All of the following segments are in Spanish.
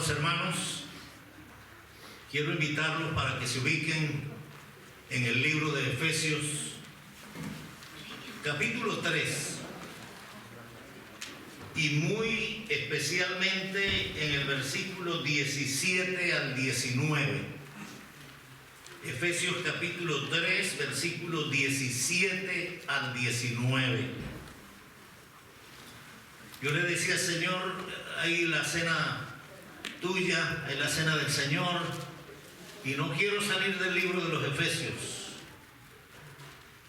Amados hermanos, quiero invitarlos para que se ubiquen en el libro de Efesios, capítulo 3, y muy especialmente en el versículo 17 al 19. Efesios capítulo 3, versículo 17 al 19. Yo le decía, Señor, hay la cena tuya, hay la cena del Señor, y no quiero salir del libro de los Efesios.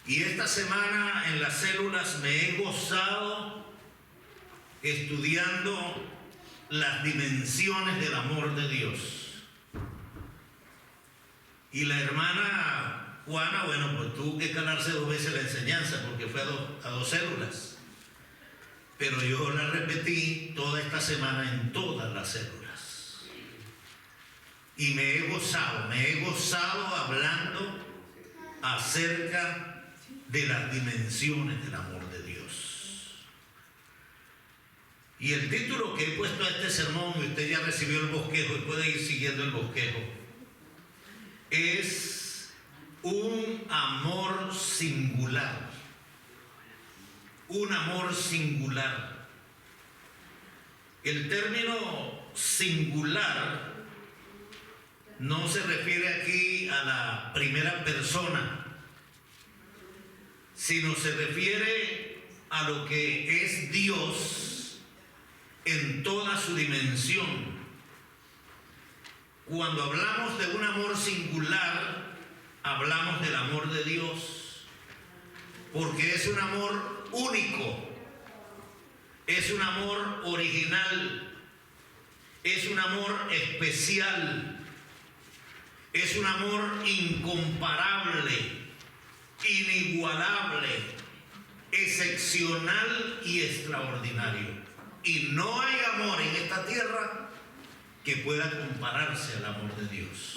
Y esta semana en las células me he gozado estudiando las dimensiones del amor de Dios. Y la hermana Juana, bueno, pues tuvo que calarse 2 veces la enseñanza porque fue a dos células. Pero yo la repetí toda esta semana en todas las células. Y me he gozado hablando acerca de las dimensiones del amor de Dios. Y el título que he puesto a este sermón, y usted ya recibió el bosquejo y puede ir siguiendo el bosquejo, es un amor singular. Un amor singular. El término singular no se refiere aquí a la primera persona, sino se refiere a lo que es Dios en toda su dimensión. Cuando hablamos de un amor singular, hablamos del amor de Dios, porque es un amor único, es un amor original, es un amor especial, es un amor incomparable, inigualable, excepcional y extraordinario. Y no hay amor en esta tierra que pueda compararse al amor de Dios.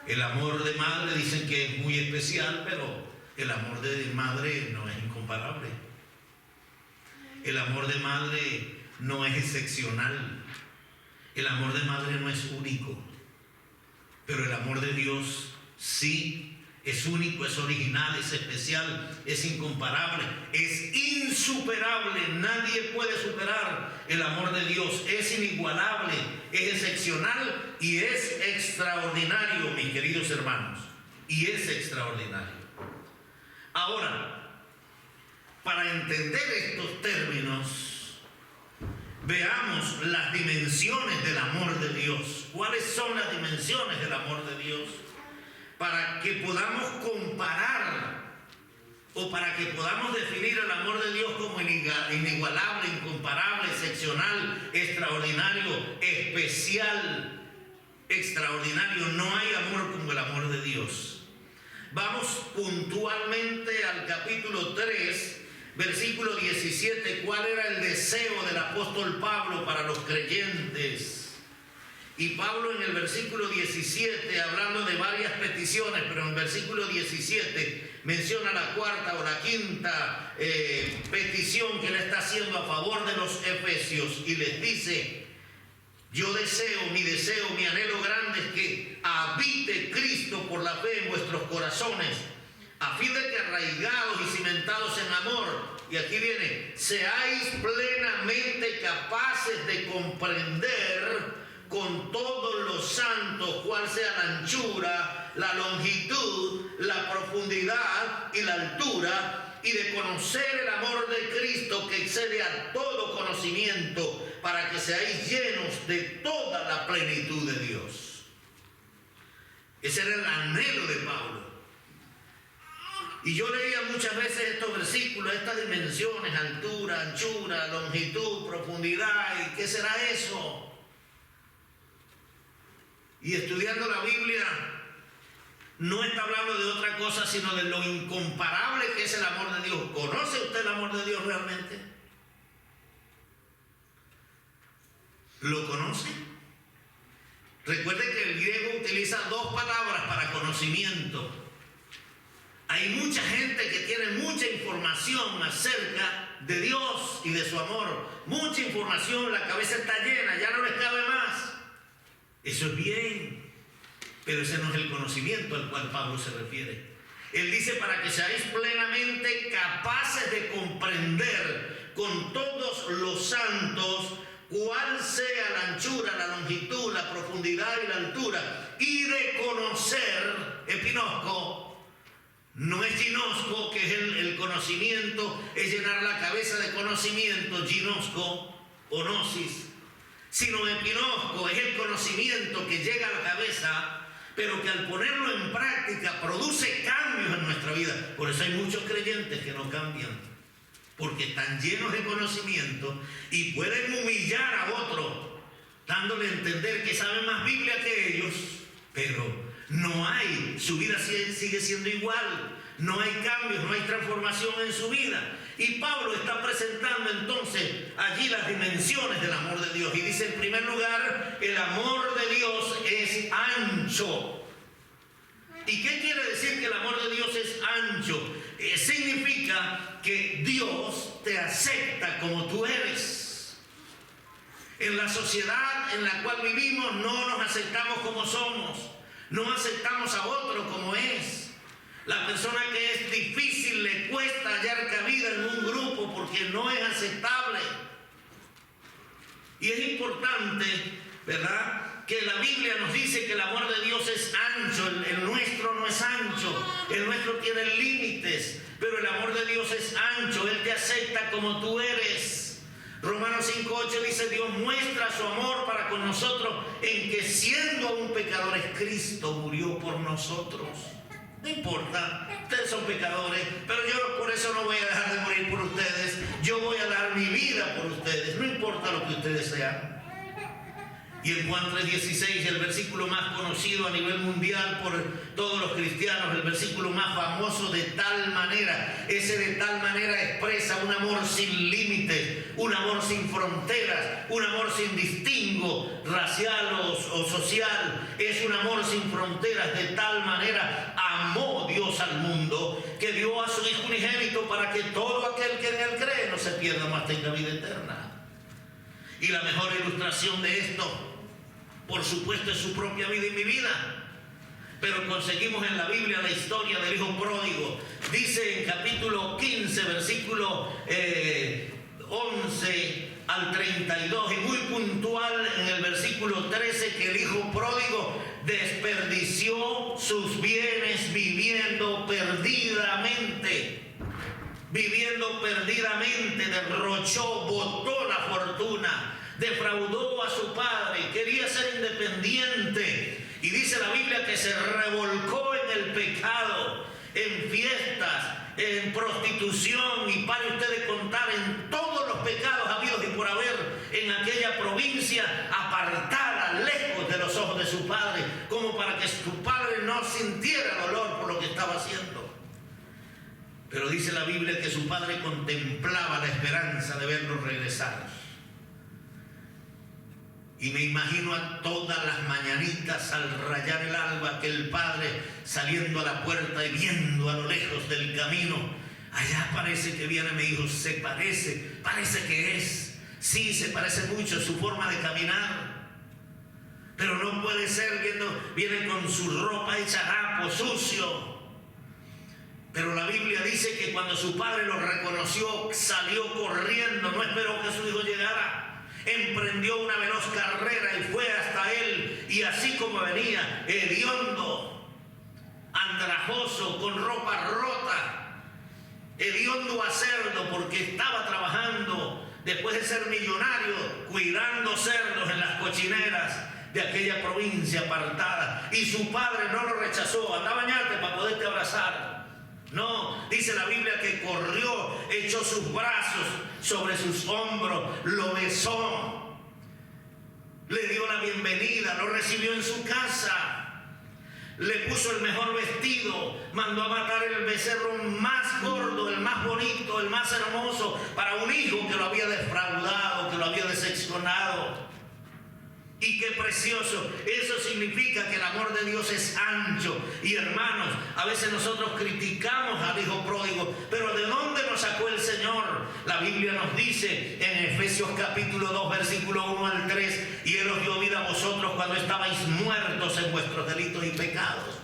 El amor de madre dicen que es muy especial, pero el amor de madre no es incomparable. El amor de madre no es excepcional. El amor de madre no es único. Pero el amor de Dios sí es único, es original, es especial, es incomparable, es insuperable. Nadie puede superar el amor de Dios. Es inigualable, es excepcional y es extraordinario, mis queridos hermanos. Y es extraordinario. Ahora, para entender estos términos, veamos las dimensiones del amor de Dios. ¿Cuáles son las dimensiones del amor de Dios? Para que podamos comparar o para que podamos definir el amor de Dios como inigualable, incomparable, excepcional, extraordinario, especial, extraordinario. No hay amor como el amor de Dios. Vamos puntualmente al capítulo 3, versículo 17. ¿Cuál era el deseo del apóstol Pablo para los creyentes? Y Pablo en el versículo 17, hablando de varias peticiones, pero en el versículo 17 menciona la cuarta o la quinta petición que le está haciendo a favor de los efesios, y les dice: yo deseo, mi anhelo grande es que habite Cristo por la fe en vuestros corazones, a fin de que arraigados y cimentados en amor, y aquí viene, seáis plenamente capaces de comprender con todos los santos cuál sea la anchura, la longitud, la profundidad y la altura, y de conocer el amor de Cristo que excede a todo conocimiento, para que seáis llenos de toda la plenitud de Dios. Ese era el anhelo de Pablo. Y yo leía muchas veces estos versículos, estas dimensiones, altura, anchura, longitud, profundidad, ¿y qué será eso? Y estudiando la Biblia, no está hablando de otra cosa, sino de lo incomparable que es el amor de Dios. ¿Conoce usted el amor de Dios realmente? ¿Lo conoce? Recuerde que el griego utiliza 2 palabras para conocimiento. Hay mucha gente que tiene mucha información acerca de Dios y de su amor. Mucha información, la cabeza está llena, ya no les cabe más. Eso es bien, pero ese no es el conocimiento al cual Pablo se refiere. Él dice: para que seáis plenamente capaces de comprender con todos los santos cuál sea la anchura, la longitud, la profundidad y la altura, y de conocer, epinosco, no es ginosco, que es el conocimiento, es llenar la cabeza de conocimiento, ginosco o gnosis, sino epinosco, es el conocimiento que llega a la cabeza, pero que al ponerlo en práctica produce cambios en nuestra vida. Por eso hay muchos creyentes que no cambian, porque están llenos de conocimiento y pueden humillar a otro, dándole a entender que saben más Biblia que ellos, pero no hay, su vida sigue siendo igual, no hay cambios, no hay transformación en su vida. Y Pablo está presentando entonces allí las dimensiones del amor de Dios. Y dice, en primer lugar, el amor de Dios es ancho. ¿Y qué quiere decir que el amor de Dios es ancho? Significa que Dios te acepta como tú eres. En la sociedad en la cual vivimos no nos aceptamos como somos, no aceptamos a otro como es. La persona que es difícil le cuesta hallar cabida en un grupo porque no es aceptable. Y es importante, ¿verdad?, que la Biblia nos dice que el amor de Dios es ancho. El nuestro no es ancho, el nuestro tiene límites, pero el amor de Dios es ancho. Él te acepta como tú eres. Romanos 5:8 dice: Dios muestra su amor para con nosotros en que, siendo aún pecadores, Cristo murió por nosotros. No importa, ustedes son pecadores, pero yo por eso no voy a dejar de morir por ustedes. Yo voy a dar mi vida por ustedes, no importa lo que ustedes sean. Y en Juan 3:16, el versículo más conocido a nivel mundial por todos los cristianos, el versículo más famoso, de tal manera, ese de tal manera expresa un amor sin límites, un amor sin fronteras, un amor sin distingo racial o social. Es un amor sin fronteras. De tal manera amó Dios al mundo, que dio a su Hijo unigénito, para que todo aquel que en él cree no se pierda, mas tenga vida eterna. Y la mejor ilustración de esto, por supuesto, es su propia vida y mi vida. Pero conseguimos en la Biblia la historia del hijo pródigo. Dice en capítulo 15, versículo 11 al 32, y muy puntual en el versículo 13, que el hijo pródigo desperdició sus bienes viviendo perdidamente. Derrochó, botó la fortuna, defraudó a su padre, quería ser independiente. Y dice la Biblia que se revolcó en el pecado, en fiestas, en prostitución, y pare usted de contar, en todos los pecados habidos y por haber en aquella provincia, apartada, lejos de los ojos de su padre, como para que su padre no sintiera dolor por lo que estaba haciendo. Pero dice la Biblia que su padre contemplaba la esperanza de verlo regresar. Y me imagino a todas las mañanitas, al rayar el alba, que el padre saliendo a la puerta y viendo a lo lejos del camino: allá parece que viene mi hijo, parece que es. Sí, se parece mucho su forma de caminar. Pero no puede ser, viene con su ropa hecha harapo, sucio. Pero la Biblia dice que cuando su padre lo reconoció, salió corriendo, no esperó que su hijo llegara. Emprendió una veloz carrera y fue hasta él, y así como venía, hediondo, andrajoso, con ropa rota, hediondo a cerdo, porque estaba trabajando, después de ser millonario, cuidando cerdos en las cochineras de aquella provincia apartada. Y su padre no lo rechazó: anda a bañarte para poderte abrazar. No, dice la Biblia que corrió, echó sus brazos sobre sus hombros, lo besó, le dio la bienvenida, lo recibió en su casa, le puso el mejor vestido, mandó a matar el becerro más gordo, el más bonito, el más hermoso, para un hijo que lo había defraudado, que lo había decepcionado. Y qué precioso. Eso significa que el amor de Dios es ancho. Y hermanos, a veces nosotros criticamos al hijo pródigo, pero ¿de dónde nos sacó el Señor? La Biblia nos dice en Efesios capítulo 2, versículo 1 al 3, y Él os dio vida a vosotros cuando estabais muertos en vuestros delitos y pecados,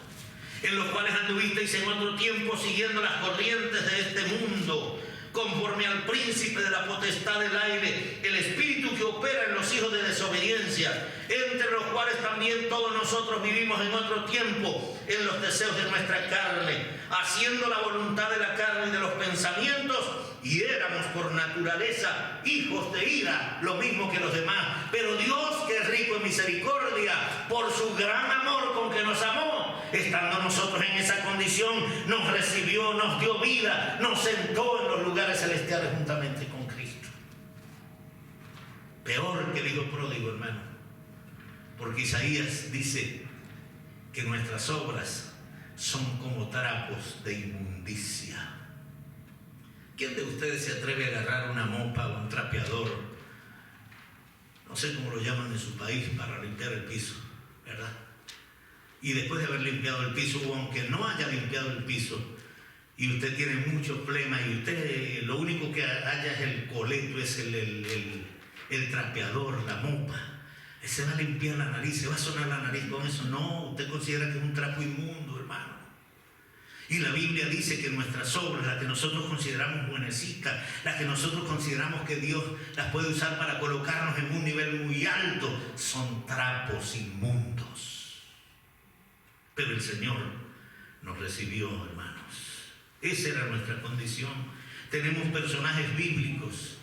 en los cuales anduvisteis en otro tiempo siguiendo las corrientes de este mundo, conforme al príncipe de la potestad del aire, el espíritu que opera en los hijos de desobediencia, entre los cuales también todos nosotros vivimos en otro tiempo, en los deseos de nuestra carne, haciendo la voluntad de la carne y de los pensamientos, y éramos por naturaleza hijos de ira, lo mismo que los demás. Pero Dios, que es rico en misericordia, por su gran amor con que nos amó, estando nosotros en esa condición, nos recibió, nos dio vida, nos sentó en los lugares celestiales juntamente con Cristo. Peor que el hijo pródigo, hermano, porque Isaías dice que nuestras obras son como trapos de inmundicia. ¿Quién de ustedes se atreve a agarrar una mopa o un trapeador, no sé cómo lo llaman en su país, para limpiar el piso, verdad? Y después de haber limpiado el piso, o aunque no haya limpiado el piso, y usted tiene mucho flema y usted lo único que haya es el coleto, es el trapeador, la mopa, se va a limpiar la nariz, se va a sonar la nariz con eso. No, usted considera que es un trapo inmundo, hermano. Y la Biblia dice que nuestras obras, las que nosotros consideramos buenecitas, las que nosotros consideramos que Dios las puede usar para colocarnos en un nivel muy alto, son trapos inmundos. Pero el Señor nos recibió, hermanos. Esa era nuestra condición. Tenemos personajes bíblicos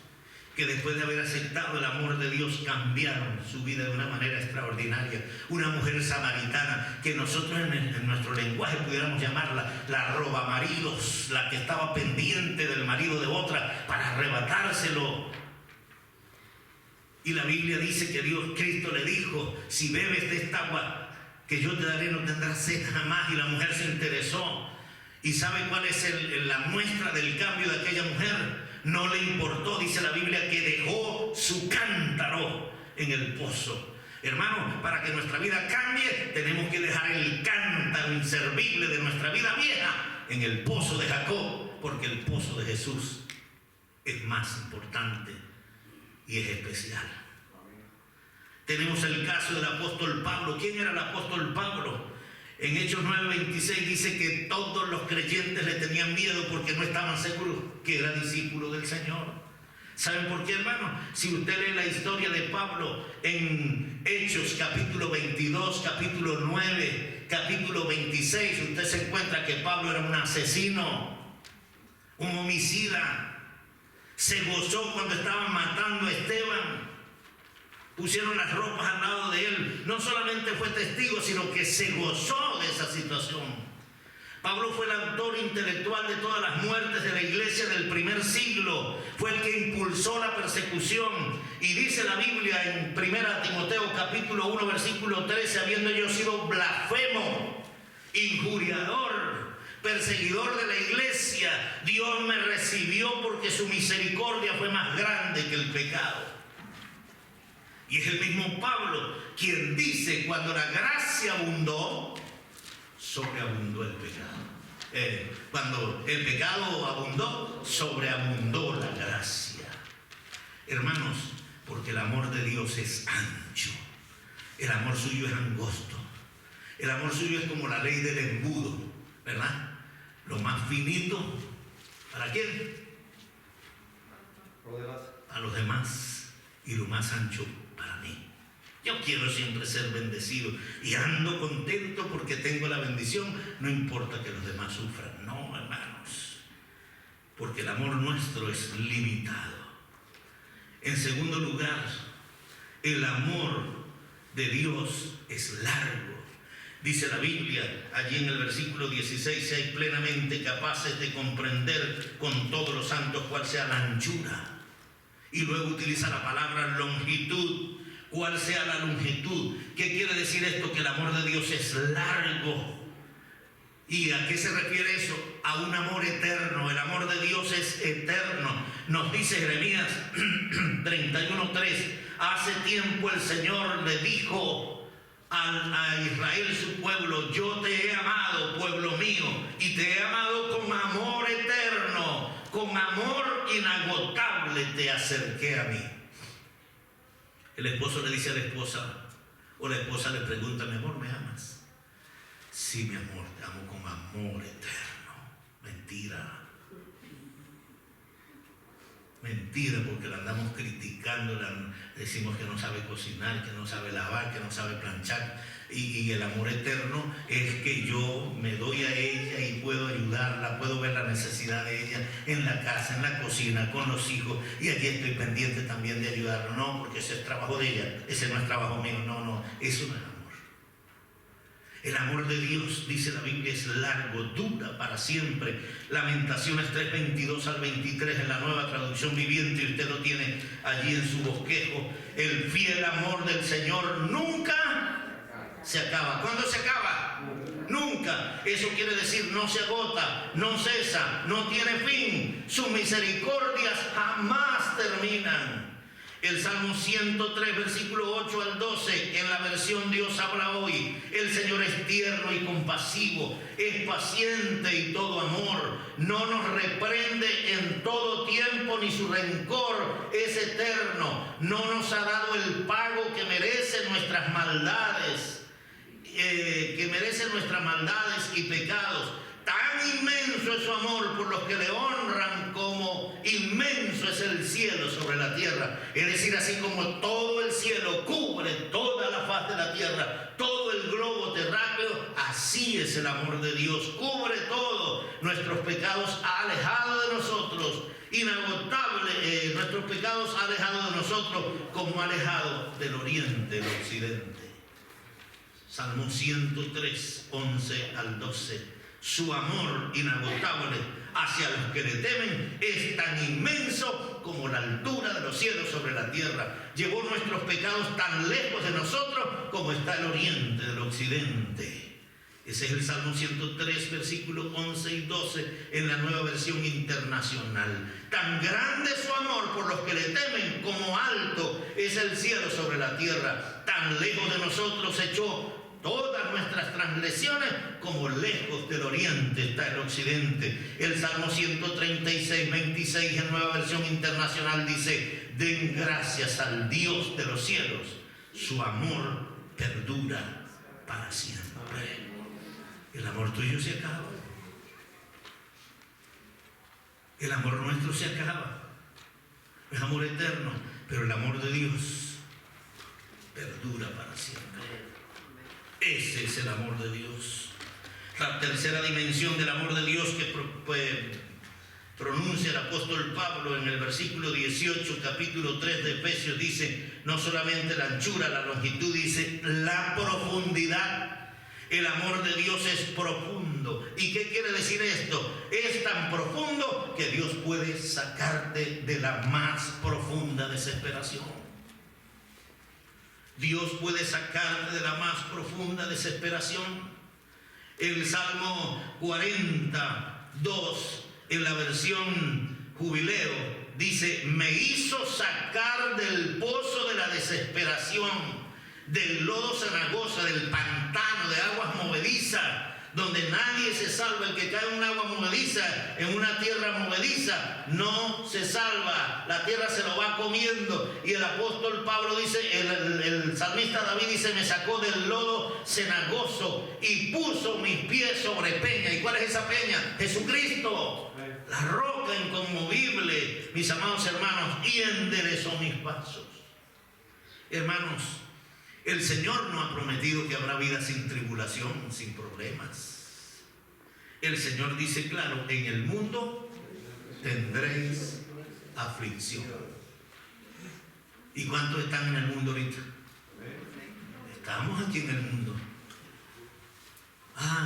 que después de haber aceptado el amor de Dios cambiaron su vida de una manera extraordinaria. Una mujer samaritana que nosotros en nuestro lenguaje pudiéramos llamarla la robamaridos, la que estaba pendiente del marido de otra para arrebatárselo. Y la Biblia dice que Cristo le dijo: si bebes de esta agua que yo te daré, no tendrás sed jamás. Y la mujer se interesó. ¿Y sabe cuál es la muestra del cambio de aquella mujer? No le importó, dice la Biblia, que dejó su cántaro en el pozo. Hermano, para que nuestra vida cambie, tenemos que dejar el cántaro inservible de nuestra vida vieja en el pozo de Jacob, porque el pozo de Jesús es más importante y es especial. Tenemos el caso del apóstol Pablo. ¿Quién era el apóstol Pablo? En Hechos 9:26 dice que todos los creyentes le tenían miedo porque no estaban seguros que era discípulo del Señor. ¿Saben por qué, hermano? Si usted lee la historia de Pablo en Hechos capítulo 22, capítulo 9, capítulo 26, usted se encuentra que Pablo era un asesino, un homicida. Se gozó cuando estaban matando a Esteban. Pusieron las ropas al lado de él. No solamente fue testigo, sino que se gozó de esa situación. Pablo fue el autor intelectual de todas las muertes de la iglesia del primer siglo. Fue el que impulsó la persecución. Y dice la Biblia en 1 Timoteo capítulo 1, versículo 13, habiendo yo sido blasfemo, injuriador, perseguidor de la iglesia, Dios me recibió porque su misericordia fue más grande que el pecado. Y es el mismo Pablo quien dice: cuando la gracia abundó, sobreabundó el pecado. Cuando el pecado abundó, sobreabundó la gracia. Hermanos, porque el amor de Dios es ancho, el amor suyo es angosto, el amor suyo es como la ley del embudo, ¿verdad? Lo más finito, ¿para quién? A los demás, y lo más ancho para mí. Yo quiero siempre ser bendecido y ando contento porque tengo la bendición, no importa que los demás sufran. No, hermanos, porque el amor nuestro es limitado. En segundo lugar, el amor de Dios es largo. Dice la Biblia allí en el versículo 16: seáis plenamente capaces de comprender con todos los santos cuál sea la anchura. Y luego utiliza la palabra longitud. ¿Cuál sea la longitud? ¿Qué quiere decir esto? Que el amor de Dios es largo. ¿Y a qué se refiere eso? A un amor eterno. El amor de Dios es eterno. Nos dice Jeremías 31:3: hace tiempo el Señor le dijo a Israel, su pueblo: yo te he amado, pueblo mío, y te he amado con amor eterno, con amor inagotable te acerqué a mí. El esposo le dice a la esposa, o la esposa le pregunta: mi amor, ¿me amas? Sí, mi amor, te amo con amor eterno. Mentira. Mentira, porque la andamos criticando, decimos que no sabe cocinar, que no sabe lavar, que no sabe planchar. Y el amor eterno es que yo me doy a ella y puedo ayudarla, puedo ver la necesidad de ella en la casa, en la cocina, con los hijos, y allí estoy pendiente también de ayudarla. No, porque ese es trabajo de ella, ese no es trabajo mío. No, eso no es amor. El amor de Dios, dice la Biblia, es largo, dura para siempre. Lamentaciones 3:22 al 23 en la Nueva Traducción Viviente, y usted lo tiene allí en su bosquejo. El fiel amor del Señor nunca se acaba. ¿Cuándo se acaba? Nunca. Eso quiere decir no se agota, no cesa, no tiene fin. Sus misericordias jamás terminan. El Salmo 103, versículo 8 al 12, en la versión Dios habla hoy: el Señor es tierno y compasivo, es paciente y todo amor, no nos reprende en todo tiempo, ni su rencor es eterno, no nos ha dado el pago que merecen nuestras maldades, y pecados. Tan inmenso es su amor por los que le honran, como inmenso es el cielo sobre la tierra. Es decir, así como todo el cielo cubre toda la faz de la tierra, todo el globo terráqueo, así es el amor de Dios. Cubre todo. Nuestros pecados ha alejado de nosotros, inagotable, nuestros pecados ha alejado de nosotros como ha alejado del oriente del occidente. Salmo 103, 11 al 12. Su amor inagotable hacia los que le temen es tan inmenso como la altura de los cielos sobre la tierra. Llevó nuestros pecados tan lejos de nosotros como está el oriente del occidente. Ese es el Salmo 103, versículos 11 y 12 en la Nueva Versión Internacional. Tan grande es su amor por los que le temen como alto es el cielo sobre la tierra. Tan lejos de nosotros echó todas nuestras transgresiones como lejos del oriente está el occidente. El Salmo 136, 26 en Nueva Versión Internacional dice: den gracias al Dios de los cielos, su amor perdura para siempre. El amor tuyo se acaba. El amor nuestro se acaba. Es amor eterno, pero el amor de Dios perdura para siempre. Ese es el amor de Dios. La tercera dimensión del amor de Dios que pronuncia el apóstol Pablo en el versículo 18, capítulo 3 de Efesios, dice: no solamente la anchura, la longitud, dice la profundidad. El amor de Dios es profundo. ¿Y qué quiere decir esto? Es tan profundo que Dios puede sacarte de la más profunda desesperación. Dios puede sacarte de la más profunda desesperación. El Salmo 42, en la versión Jubileo, dice: me hizo sacar del pozo de la desesperación, del lodo cenagoso, del pantano de aguas movedizas, donde nadie se salva. El que cae en un agua movediza, en una tierra movediza, no se salva. La tierra se lo va comiendo. Y el apóstol Pablo dice, el salmista David dice: me sacó del lodo cenagoso y puso mis pies sobre peña. ¿Y cuál es esa peña? Jesucristo, la roca inconmovible, mis amados hermanos, y enderezó mis pasos. Hermanos, el Señor no ha prometido que habrá vida sin tribulación, sin problemas. El Señor dice claro: en el mundo tendréis aflicción. ¿Y cuántos están en el mundo ahorita? Estamos aquí en el mundo.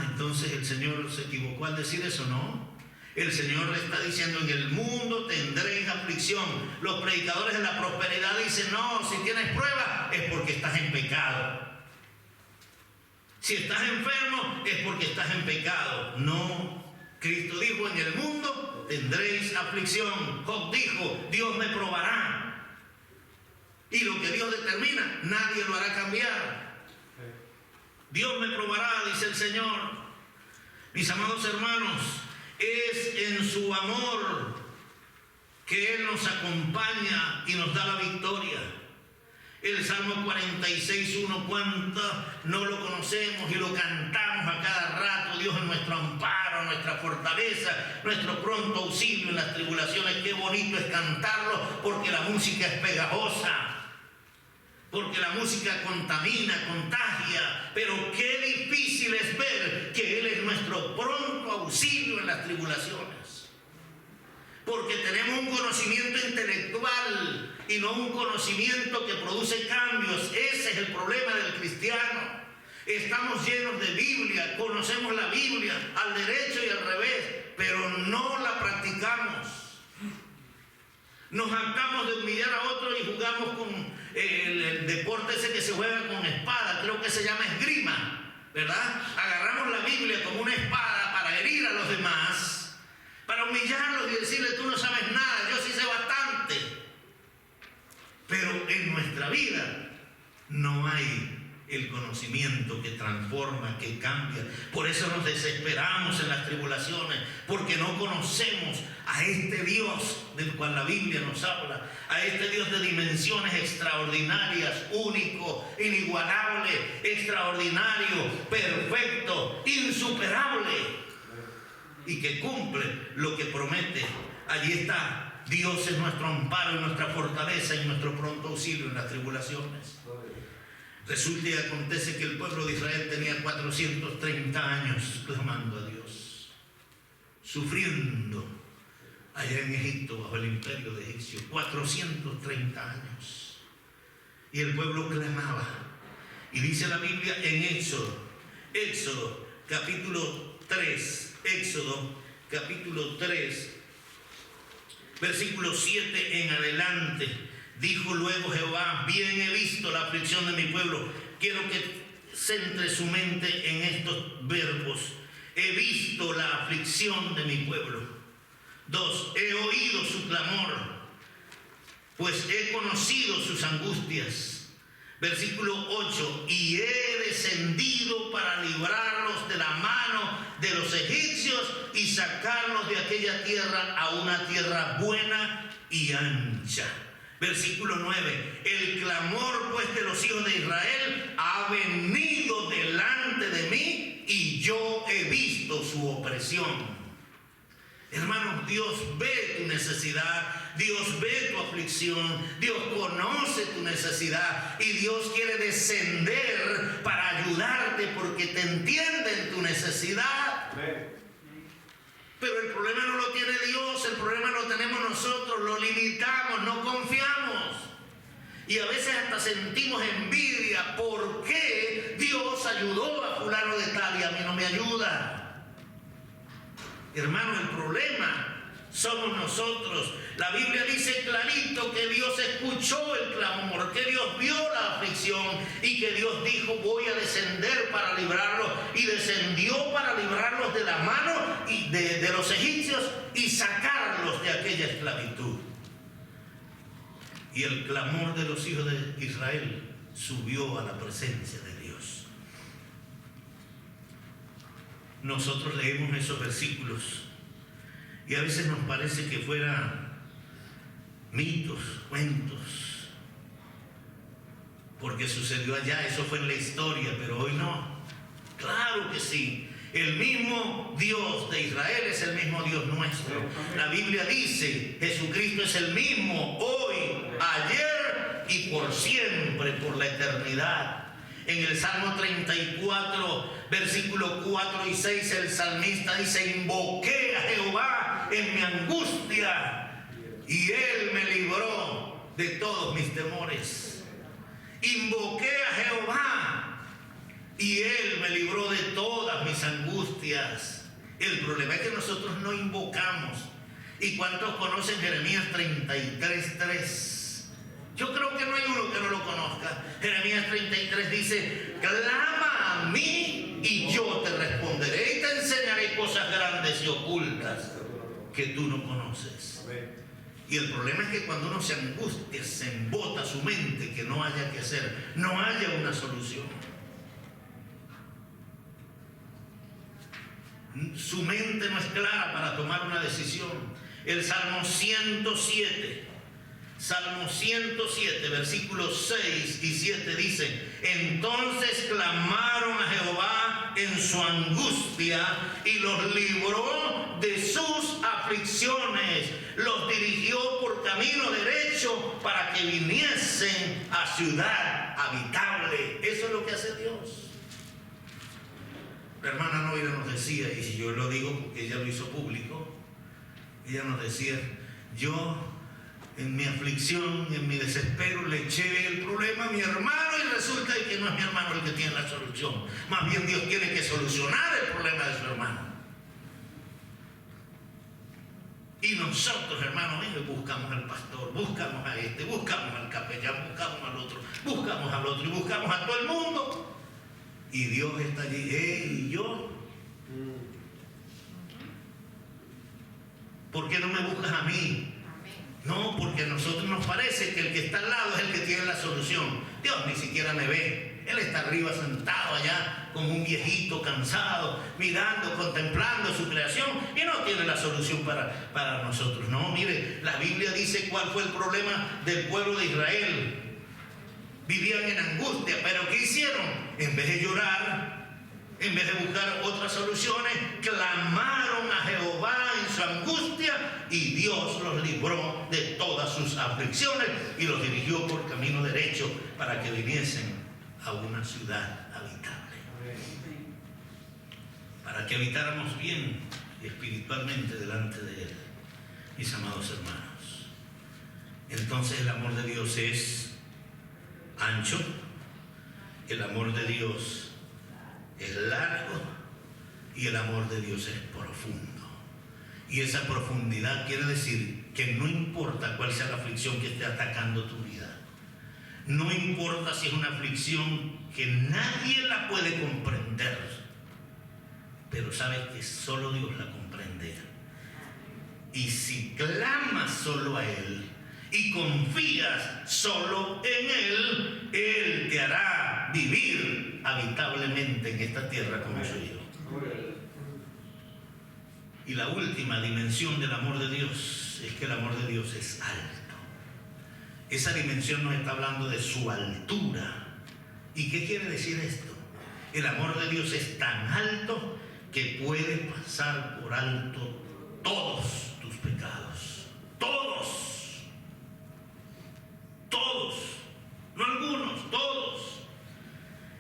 Entonces el Señor se equivocó al decir eso. No. El Señor le está diciendo: en el mundo tendréis aflicción. Los predicadores de la prosperidad dicen: no, si tienes pruebas es porque estás en pecado. Si estás enfermo es porque estás en pecado. No, Cristo dijo: en el mundo tendréis aflicción. Job dijo: Dios me probará. Y lo que Dios determina, nadie lo hará cambiar. Dios me probará, dice el Señor. Mis amados hermanos, es en su amor que Él nos acompaña y nos da la victoria. El Salmo 46:1, ¿cuántos no lo conocemos y lo cantamos a cada rato? Dios es nuestro amparo, nuestra fortaleza, nuestro pronto auxilio en las tribulaciones. Qué bonito es cantarlo, porque la música es pegajosa, porque la música contamina, contagia, pero qué difícil es ver que Él es nuestro pronto auxilio en las tribulaciones, porque tenemos un conocimiento intelectual y no un conocimiento que produce cambios. Ese es el problema del cristiano. Estamos llenos de Biblia, conocemos la Biblia al derecho y al revés, pero no la practicamos. Nos jactamos de humillar a otros y jugamos con el deporte ese que se juega con espada, creo que se llama esgrima, ¿verdad? Agarramos la Biblia como una espada para herir a los demás, para humillarlos y decirle: tú no sabes nada, yo sí sé bastante. Pero en nuestra vida no hay el conocimiento que transforma, que cambia. Por eso nos desesperamos en las tribulaciones, porque no conocemos a este Dios del cual la Biblia nos habla, a este Dios de dimensiones extraordinarias, único, inigualable, extraordinario, perfecto, insuperable, y que cumple lo que promete. Allí está. Dios es nuestro amparo y nuestra fortaleza y nuestro pronto auxilio en las tribulaciones. Resulta y acontece que el pueblo de Israel tenía 430 años clamando a Dios, sufriendo allá en Egipto bajo el imperio de Egipcio. 430 años. Y el pueblo clamaba. Y dice la Biblia en Éxodo capítulo 3, versículo 7 en adelante. Dijo luego Jehová: bien he visto la aflicción de mi pueblo. Quiero que centre su mente en estos verbos. He visto la aflicción de mi pueblo. 2. He oído su clamor, pues he conocido sus angustias. Versículo 8. Y he descendido para librarlos de la mano de los egipcios y sacarlos de aquella tierra a una tierra buena y ancha. Versículo 9. El clamor pues de los hijos de Israel ha venido delante de mí y yo he visto su opresión. Hermanos, Dios ve tu necesidad, Dios ve tu aflicción, Dios conoce tu necesidad y Dios quiere descender para ayudarte porque te entiende en tu necesidad. Pero el problema no lo tiene Dios, el problema lo tenemos nosotros, lo limitamos, no confiamos. Y a veces hasta sentimos envidia. ¿Por qué Dios ayudó a fulano de tal y a mí no me ayuda? Hermano, el problema somos nosotros. La Biblia dice clarito que Dios escuchó el clamor, que Dios vio la aflicción y que Dios dijo: voy a descender para librarlos. Y descendió para librarlos de la mano y de los egipcios y sacarlos de aquella esclavitud. Y el clamor de los hijos de Israel subió a la presencia de Dios. Nosotros leemos esos versículos y a veces nos parece que fueran mitos, cuentos, porque sucedió allá, eso fue en la historia, pero hoy no. Claro que sí. El mismo Dios de Israel es el mismo Dios nuestro. La Biblia dice: Jesucristo es el mismo hoy, ayer y por siempre, por la eternidad. En el Salmo 34, versículo 4 y 6, el salmista dice: invoqué a Jehová en mi angustia y Él me libró de todos mis temores. Invoqué a Jehová y Él me libró de todas mis angustias. El problema es que nosotros no invocamos. ¿Y cuántos conocen Jeremías 33:3? Yo creo que no hay uno que no lo conozca. Jeremías 33 dice: clama a mí y yo te responderé y te enseñaré cosas grandes y ocultas que tú no conoces. Y el problema es que cuando uno se angustia, se embota su mente que no haya que hacer, no haya una solución. Su mente no es clara para tomar una decisión. El Salmo 107, versículos 6 y 7 dice: entonces clamaron a Jehová en su angustia y los libró de sus aflicciones, los dirigió por camino derecho para que viniesen a ciudad habitable. Eso es lo que hace Dios. La hermana Noira nos decía, y si yo lo digo porque ella lo hizo público, ella nos decía: yo en mi aflicción, en mi desespero, le eché el problema a mi hermano y resulta que no es mi hermano el que tiene la solución. Más bien Dios tiene que solucionar el problema de su hermano. Y nosotros, hermanos, buscamos al pastor, buscamos a este, buscamos al capellán, buscamos al otro y buscamos a todo el mundo. Y Dios está allí, y yo. ¿Por qué no me buscas a mí? No, porque a nosotros nos parece que el que está al lado es el que tiene la solución. Dios ni siquiera me ve. Él está arriba sentado allá como un viejito cansado, mirando, contemplando su creación y no tiene la solución para nosotros. No, mire, la Biblia dice cuál fue el problema del pueblo de Israel. Vivían en angustia, pero ¿qué hicieron? En vez de llorar, en vez de buscar otras soluciones, clamaron a Jehová en su angustia y Dios los libró de todas sus aflicciones y los dirigió por camino derecho para que viniesen a una ciudad habitable. Para que habitáramos bien y espiritualmente delante de Él, mis amados hermanos. Entonces el amor de Dios es ancho, el amor de Dios es largo y el amor de Dios es profundo. Y esa profundidad quiere decir que no importa cuál sea la aflicción que esté atacando tu vida, no importa si es una aflicción que nadie la puede comprender, pero sabes que solo Dios la comprende. Y si clamas solo a Él y confías solo en Él, Él te hará vivir habitablemente en esta tierra como su hijo. Y la última dimensión del amor de Dios es que el amor de Dios es alto. Esa dimensión nos está hablando de su altura. ¿Y qué quiere decir esto? El amor de Dios es tan alto que puede pasar por alto todos tus pecados. Todos. Todos. No algunos, todos.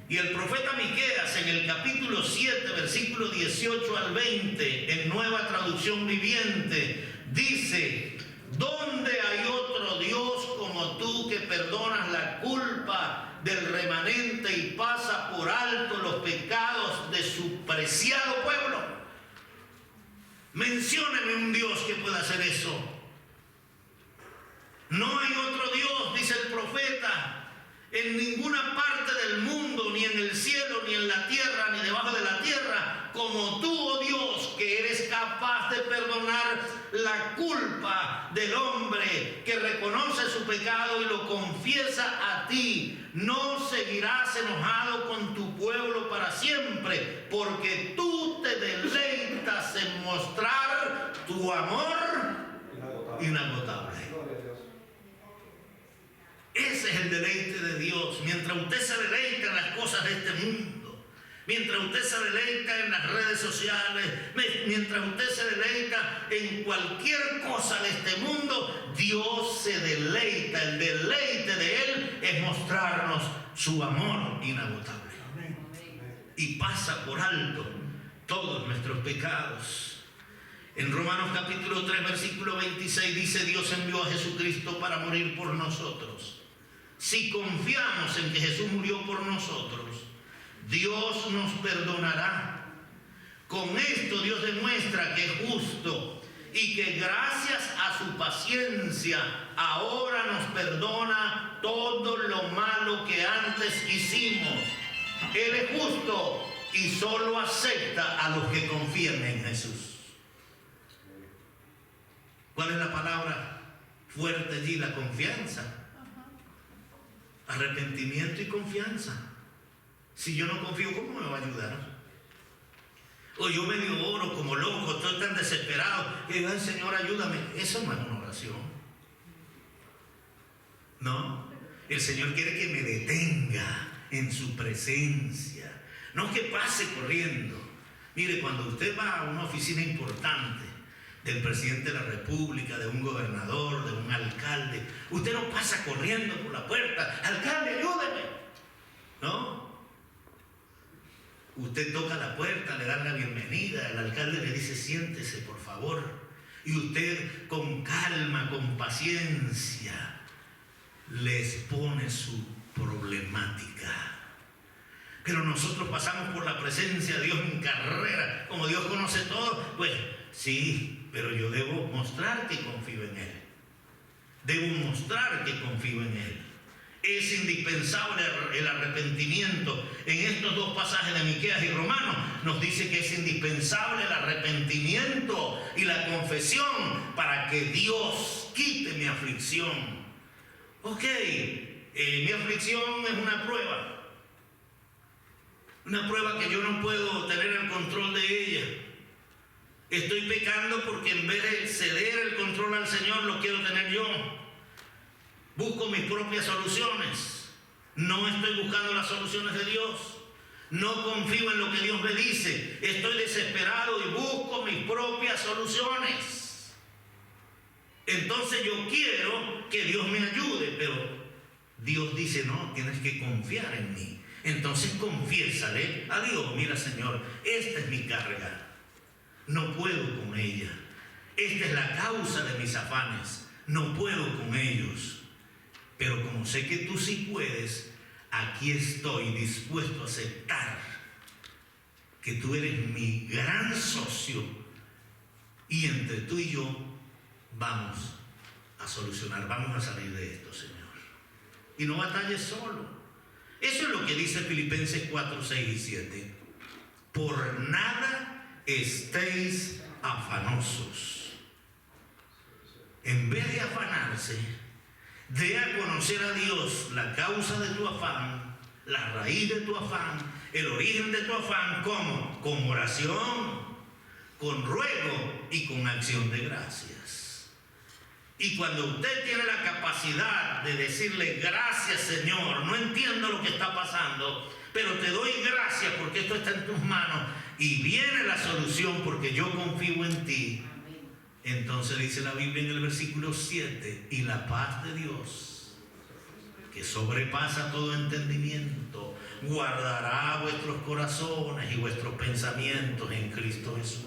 Y el profeta Miqueas en el capítulo 7, versículo 18 al 20, en Nueva Traducción Viviente, dice: ¿dónde hay otro Dios como tú que perdonas la culpa del remanente y pasa por alto los pecados de su preciado pueblo? Mencióneme un Dios que pueda hacer eso. No hay otro Dios, dice el profeta, en ninguna parte del mundo, ni en el cielo, ni en la tierra, ni debajo de la tierra, como tú, oh Dios, que eres capaz de perdonar la culpa del hombre que reconoce su pecado y lo confiesa a ti. No seguirás enojado con tu pueblo para siempre, porque tú te deleitas en mostrar tu amor inagotable. Ese es el deleite de Dios. Mientras usted se deleita en las cosas de este mundo, mientras usted se deleita en las redes sociales, mientras usted se deleita en cualquier cosa de este mundo, Dios se deleita. El deleite de Él es mostrarnos su amor inagotable. Y pasa por alto todos nuestros pecados. En Romanos capítulo 3, versículo 26 dice: Dios envió a Jesucristo para morir por nosotros. Si confiamos en que Jesús murió por nosotros, Dios nos perdonará. Con esto Dios demuestra que es justo y que gracias a su paciencia ahora nos perdona todo lo malo que antes hicimos. Él es justo y solo acepta a los que confían en Jesús. ¿Cuál es la palabra fuerte allí la confianza. Arrepentimiento y confianza. Si yo no confío, ¿cómo me va a ayudar? O yo medio oro como loco, estoy tan desesperado, y digo, ay, Señor, ayúdame. Eso no es una oración. No, el Señor quiere que me detenga en su presencia. No que pase corriendo. Mire, cuando usted va a una oficina importante del presidente de la República, de un gobernador, de un alcalde, usted no pasa corriendo por la puerta, alcalde, ayúdeme. No. Usted toca la puerta, le da la bienvenida, el alcalde le dice, siéntese, por favor. Y usted con calma, con paciencia, le expone su problemática. Pero nosotros pasamos por la presencia de Dios en carrera, como Dios conoce todo, pues sí, pero yo debo mostrar que confío en Él. Debo mostrar que confío en Él. Es indispensable el arrepentimiento. En estos dos pasajes de Miqueas y Romanos nos dice que es indispensable el arrepentimiento y la confesión para que Dios quite mi aflicción. Ok, mi aflicción es una prueba que yo no puedo tener el control de ella. Estoy pecando porque en vez de ceder el control al Señor lo quiero tener yo. Busco mis propias soluciones. No estoy buscando las soluciones de Dios. No confío en lo que Dios me dice. Estoy desesperado y busco mis propias soluciones. Entonces yo quiero que Dios me ayude, pero Dios dice, no, tienes que confiar en mí. Entonces confiésale a Dios, mira Señor, esta es mi carga. No puedo con ella. Esta es la causa de mis afanes. No puedo con ellos. Pero como sé que tú sí puedes, aquí estoy dispuesto a aceptar que tú eres mi gran socio y entre tú y yo vamos a solucionar, vamos a salir de esto, Señor. Y no batalles solo. Eso es lo que dice Filipenses 4, 6 y 7. Por nada estéis afanosos. En vez de afanarse, dé a conocer a Dios la causa de tu afán, la raíz de tu afán, el origen de tu afán. ¿Cómo? Con oración, con ruego y con acción de gracias. Y cuando usted tiene la capacidad de decirle, gracias Señor, no entiendo lo que está pasando, pero te doy gracias porque esto está en tus manos y viene la solución porque yo confío en ti. Entonces dice la Biblia en el versículo 7, y la paz de Dios, que sobrepasa todo entendimiento, guardará vuestros corazones y vuestros pensamientos en Cristo Jesús.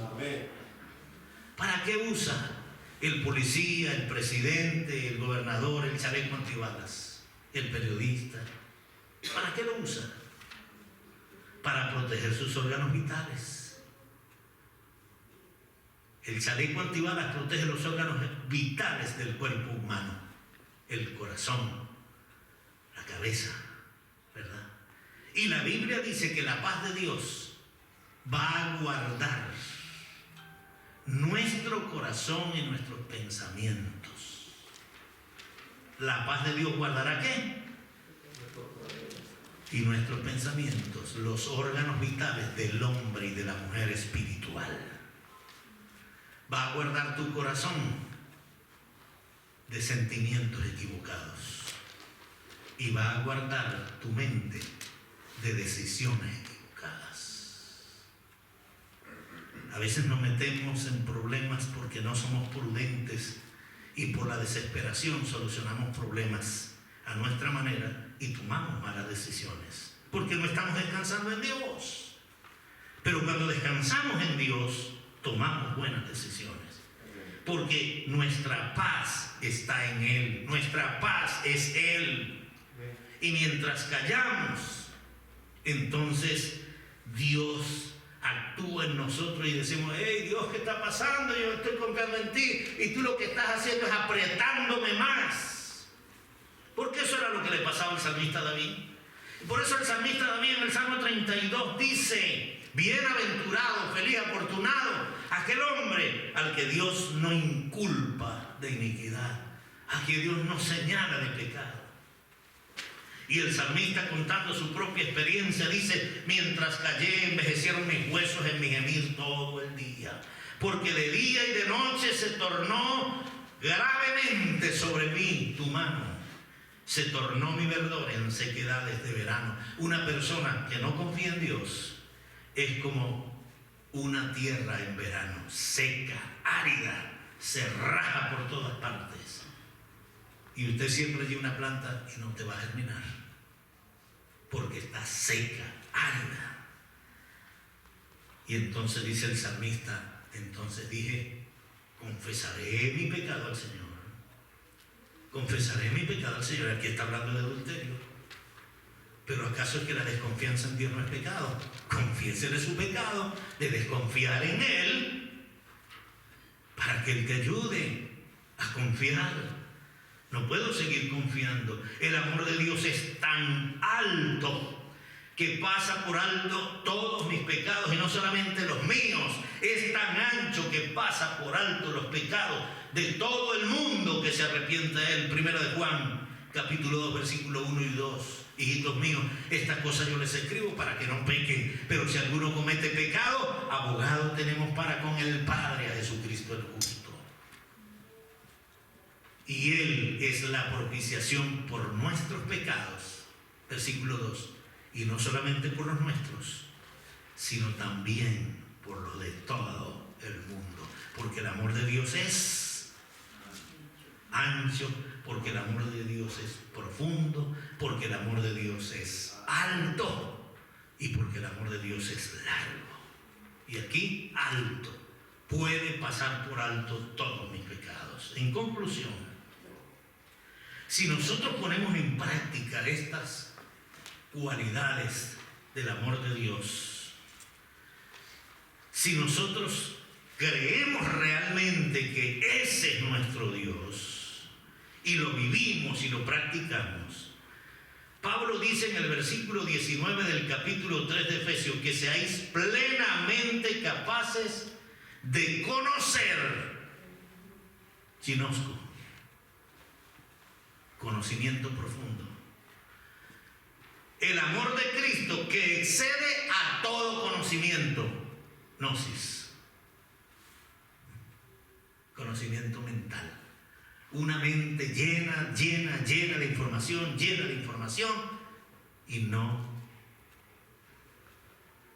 ¿Para qué usa el policía, el presidente, el gobernador, el chaleco antibalas, el periodista? ¿Para qué lo usa? Para proteger sus órganos vitales. El chaleco antibalas protege los órganos vitales del cuerpo humano, el corazón, la cabeza, ¿verdad? Y la Biblia dice que la paz de Dios va a guardar nuestro corazón y nuestros pensamientos. La paz de Dios guardará ¿qué? Y nuestros pensamientos, los órganos vitales del hombre y de la mujer espiritual. Va a guardar tu corazón de sentimientos equivocados y va a guardar tu mente de decisiones equivocadas. A veces nos metemos en problemas porque no somos prudentes y por la desesperación solucionamos problemas a nuestra manera y tomamos malas decisiones porque no estamos descansando en Dios. Pero cuando descansamos en Dios, tomamos buenas decisiones, porque nuestra paz está en Él, nuestra paz es Él. Y mientras callamos, entonces Dios actúa en nosotros y decimos, hey Dios, ¿qué está pasando? Yo estoy confiando en ti y tú lo que estás haciendo es apretándome más. Porque eso era lo que le pasaba al salmista David. Y por eso el salmista David en el Salmo 32 dice, bienaventurado, feliz, afortunado, aquel hombre al que Dios no inculpa de iniquidad, Aquí Dios nos señala de pecado. Y el salmista, contando su propia experiencia, dice: mientras callé, envejecieron mis huesos en mi gemir todo el día, porque de día y de noche se tornó gravemente sobre mí tu mano. Se tornó mi verdor en sequedades de verano. Una persona que no confía en Dios es como una tierra en verano, seca, árida, se raja por todas partes. Y usted siempre lleva una planta y no te va a germinar, porque está seca, árida. Y entonces dice el salmista: entonces dije, confesaré mi pecado al Señor. Confesaré mi pecado al Señor. Aquí está hablando de adulterio. Pero ¿acaso es que la desconfianza en Dios no es pecado? Confiésele su pecado de desconfiar en Él, para que Él te ayude a confiar. No puedo seguir confiando. El amor de Dios es tan alto que pasa por alto todos mis pecados, y no solamente los míos. Es tan ancho que pasa por alto los pecados de todo el mundo que se arrepiente de Él. Primera de Juan, capítulo 2, versículo 1 y 2. Hijitos míos, estas cosas yo les escribo para que no pequen. Pero si alguno comete pecado, abogado tenemos para con el Padre, a Jesucristo el justo. Y Él es la propiciación por nuestros pecados. Versículo 2. Y no solamente por los nuestros, sino también por los de todo el mundo. Porque el amor de Dios es ancho, porque el amor de Dios es profundo, porque el amor de Dios es alto, y porque el amor de Dios es largo. Y aquí, alto. Puede pasar por alto todos mis pecados. En conclusión, si nosotros ponemos en práctica estas cualidades del amor de Dios, si nosotros creemos realmente que ese es nuestro Dios y lo vivimos y lo practicamos, Pablo dice en el versículo 19 del capítulo 3 de Efesios que seáis plenamente capaces de conocer, ginosco, conocimiento profundo, el amor de Cristo que excede a todo conocimiento, gnosis, conocimiento mental, una mente llena de información, y no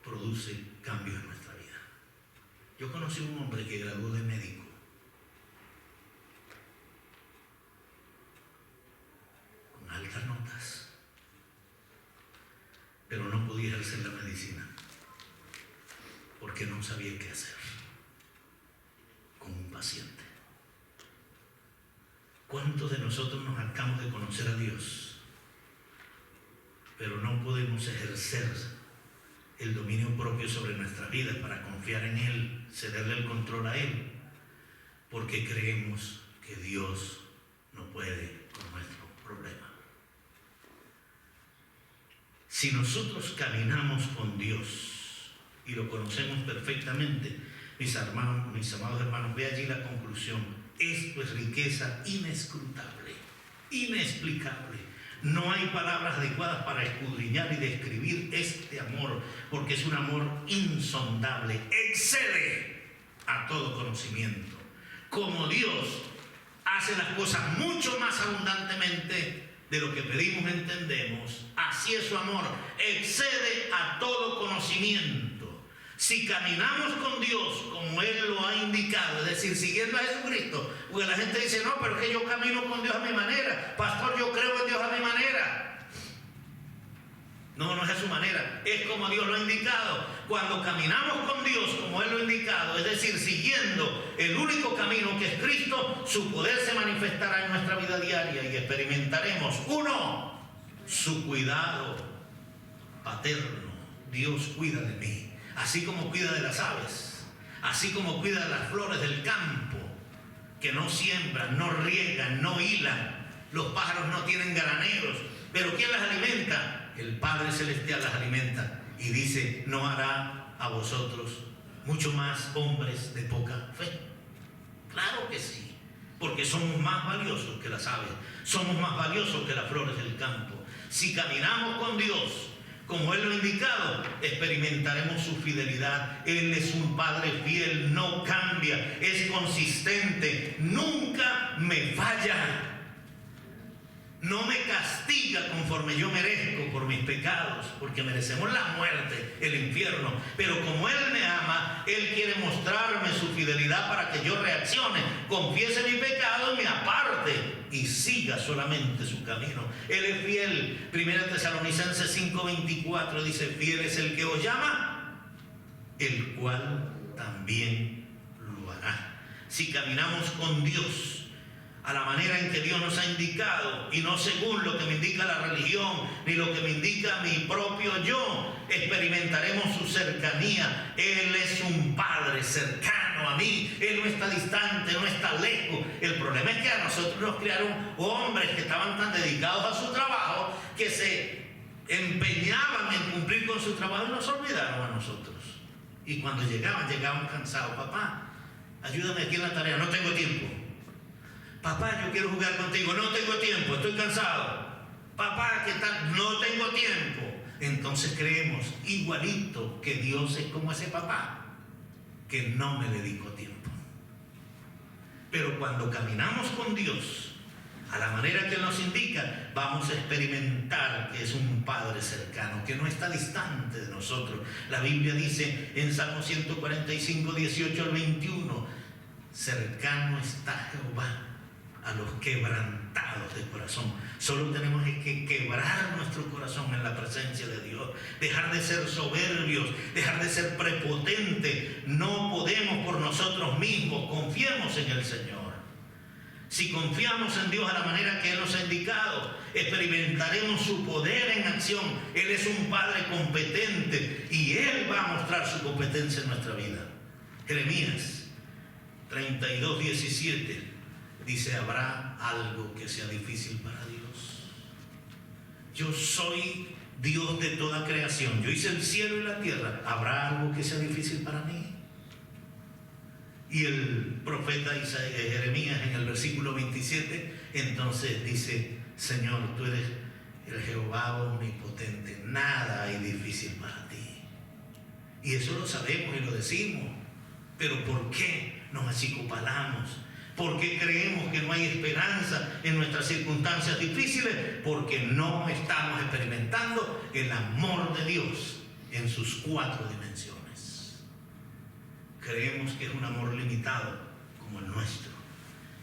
produce cambios en nuestra vida. Yo conocí a un hombre que graduó de médico, con altas notas, pero no podía ejercer la medicina porque no sabía qué hacer con un paciente. ¿Cuántos de nosotros nos hartamos de conocer a Dios, pero no podemos ejercer el dominio propio sobre nuestras vidas para confiar en Él, cederle el control a Él, porque creemos que Dios no puede con nuestro problema? Si nosotros caminamos con Dios y lo conocemos perfectamente, mis amados hermanos, ve allí la conclusión. Esto es riqueza inescrutable, inexplicable. No hay palabras adecuadas para escudriñar y describir este amor, porque es un amor insondable, excede a todo conocimiento. Como Dios hace las cosas mucho más abundantemente de lo que pedimos o entendemos, así es su amor, excede a todo conocimiento. Si caminamos con Dios como Él lo ha indicado, es decir, siguiendo a Jesucristo, porque la gente dice: no, pero es que yo camino con Dios a mi manera, pastor, yo creo en Dios a mi manera. No, no es a su manera, es como Dios lo ha indicado. Cuando caminamos con Dios como Él lo ha indicado, es decir, siguiendo el único camino que es Cristo, su poder se manifestará en nuestra vida diaria y experimentaremos, uno, su cuidado paterno. Dios cuida de mí, así como cuida de las aves, así como cuida de las flores del campo, que no siembran, no riegan, no hilan. Los pájaros no tienen graneros, pero ¿quién las alimenta? El Padre Celestial las alimenta, y dice: no hará a vosotros mucho más hombres de poca fe. Claro que sí. porque somos más valiosos que las aves, somos más valiosos que las flores del campo. Si caminamos con Dios, como Él lo ha indicado, experimentaremos su fidelidad. Él es un Padre fiel, no cambia, es consistente, nunca me falla. No me castiga conforme yo merezco por mis pecados, porque merecemos la muerte, el infierno. Pero como Él me ama, Él quiere mostrarme su fidelidad para que yo reaccione, confiese mi pecado y me aparte y siga solamente su camino. Él es fiel. 1 Tesalonicenses 5:24 dice: fiel es el que os llama, el cual también lo hará. Si caminamos con Dios a la manera en que Dios nos ha indicado y no según lo que me indica la religión ni lo que me indica mi propio yo, experimentaremos su cercanía. Él es un Padre cercano a mí. Él no está distante, no está lejos. El problema es que a nosotros nos criaron hombres que estaban tan dedicados a su trabajo que se empeñaban en cumplir con su trabajo y nos olvidaron a nosotros. Y cuando llegaban cansados. Papá, ayúdame aquí en la tarea, no tengo tiempo. Papá, yo quiero jugar contigo, no tengo tiempo, estoy cansado. Papá, ¿qué tal? No tengo tiempo. Entonces creemos igualito que Dios es como ese papá, que no me dedico tiempo. Pero cuando caminamos con Dios a la manera que Él nos indica, vamos a experimentar que es un Padre cercano, que no está distante de nosotros. La Biblia dice en Salmo 145, 18 al 21, cercano está Jehová a los quebrantados de corazón. Solo tenemos que quebrar nuestro corazón en la presencia de Dios, dejar de ser soberbios, dejar de ser prepotentes. No podemos por nosotros mismos, confiemos en el Señor. Si confiamos en Dios a la manera que Él nos ha indicado, experimentaremos su poder en acción. Él es un Padre competente y Él va a mostrar su competencia en nuestra vida. Jeremías 32, 17 dice: ¿habrá algo que sea difícil para Dios? Yo soy Dios de toda creación. Yo hice el cielo y la tierra. ¿Habrá algo que sea difícil para mí? Y el profeta Jeremías en el versículo 27 entonces dice: Señor, tú eres el Jehová omnipotente, nada hay difícil para ti. Y eso lo sabemos y lo decimos. Pero ¿por qué nos achicopalamos? ¿Por qué creemos que no hay esperanza en nuestras circunstancias difíciles? Porque no estamos experimentando el amor de Dios en sus 4 dimensiones. Creemos que es un amor limitado como el nuestro.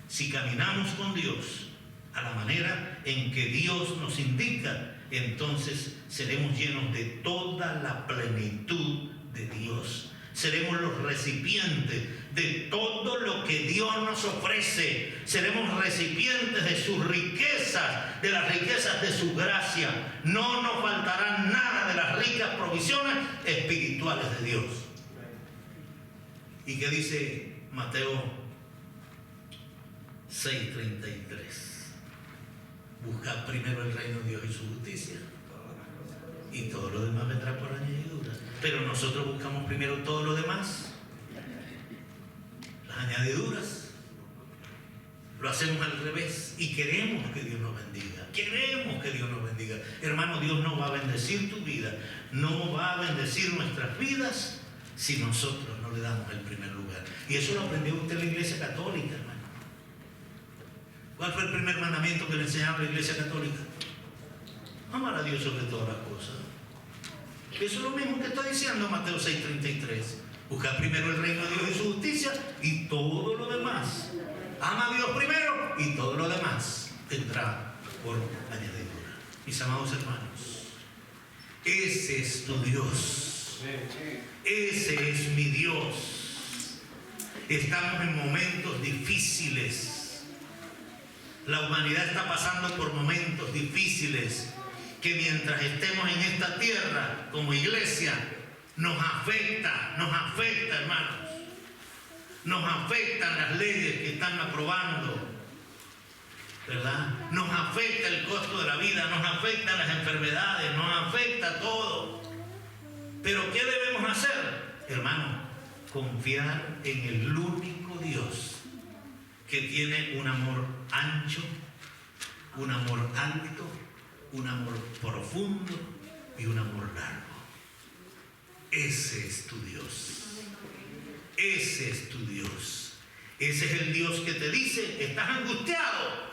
Si caminamos con Dios a la manera en que Dios nos indica, entonces seremos llenos de toda la plenitud de Dios. Seremos los recipientes de todo lo que Dios nos ofrece. Seremos recipientes de sus riquezas, de las riquezas de su gracia. No nos faltará nada de las ricas provisiones espirituales de Dios. ¿Y qué dice Mateo 6:33? Buscad primero el reino de Dios y su justicia, y todo lo demás vendrá por añadidura. Pero nosotros buscamos primero todo lo demás, las añadiduras. Lo hacemos al revés y queremos que Dios nos bendiga. Queremos que Dios nos bendiga. Hermano, Dios no va a bendecir tu vida, no va a bendecir nuestras vidas si nosotros no le damos el primer lugar. Y eso lo aprendió usted en la Iglesia Católica, hermano. ¿Cuál fue el primer mandamiento que le enseñaba la Iglesia Católica? Amar a Dios sobre todas las cosas. Eso es lo mismo que está diciendo Mateo 6:33. Buscar primero el reino de Dios y su justicia, y todo lo demás. Ama a Dios primero y todo lo demás vendrá por añadidura. Mis amados hermanos, ese es tu Dios. Ese es mi Dios. Estamos en momentos difíciles. La humanidad está pasando por momentos difíciles que mientras estemos en esta tierra como iglesia nos afecta, hermanos. Nos afectan las leyes que están aprobando, ¿verdad? Nos afecta el costo de la vida, nos afectan las enfermedades, nos afecta todo. Pero ¿qué debemos hacer, hermano? Confiar en el único Dios que tiene un amor ancho, un amor alto, un amor profundo y un amor largo. Ese es tu Dios. Ese es tu Dios. Ese es el Dios que te dice: estás angustiado,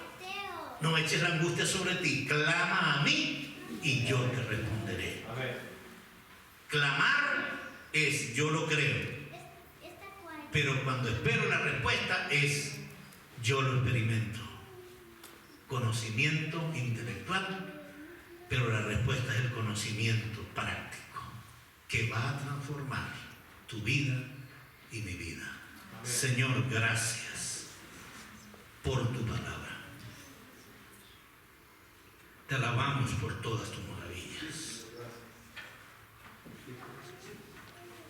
no eches la angustia sobre ti, clama a mí y yo te responderé. Clamar es yo lo creo, pero cuando espero la respuesta es yo lo experimento. Conocimiento intelectual, pero la respuesta es el conocimiento práctico que va a transformar tu vida y mi vida. Señor, gracias por tu palabra. Te alabamos por todas tus maravillas.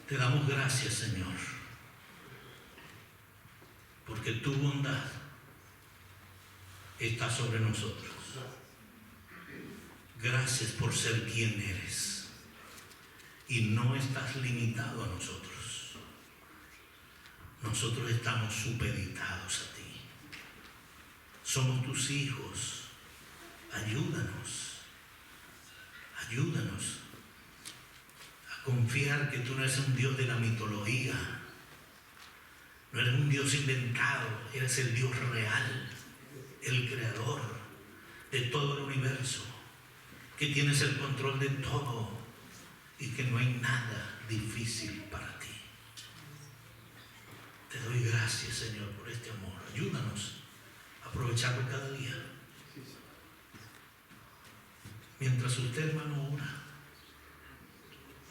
Te damos gracias, Señor, porque tu bondad está sobre nosotros. Gracias por ser quien eres y no estás limitado a nosotros. Nosotros estamos supeditados a ti. Somos tus hijos. Ayúdanos a confiar que tú no eres un Dios de la mitología, no eres un Dios inventado, eres el Dios real, el creador de todo el universo, que tienes el control de todo y que no hay nada difícil para ti. Te doy gracias, Señor, por este amor. Ayúdanos a aprovecharlo cada día. Mientras usted, hermano, ora,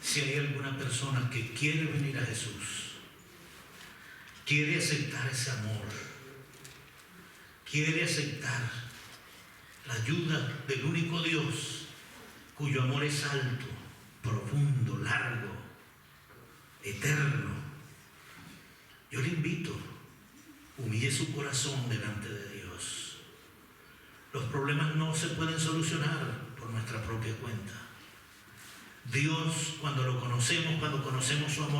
si hay alguna persona que quiere venir a Jesús, quiere aceptar ese amor, quiere aceptar la ayuda del único Dios, cuyo amor es alto, profundo, largo, eterno, yo le invito, humille su corazón delante de Dios. Los problemas no se pueden solucionar por nuestra propia cuenta. Dios, cuando lo conocemos, cuando conocemos su amor,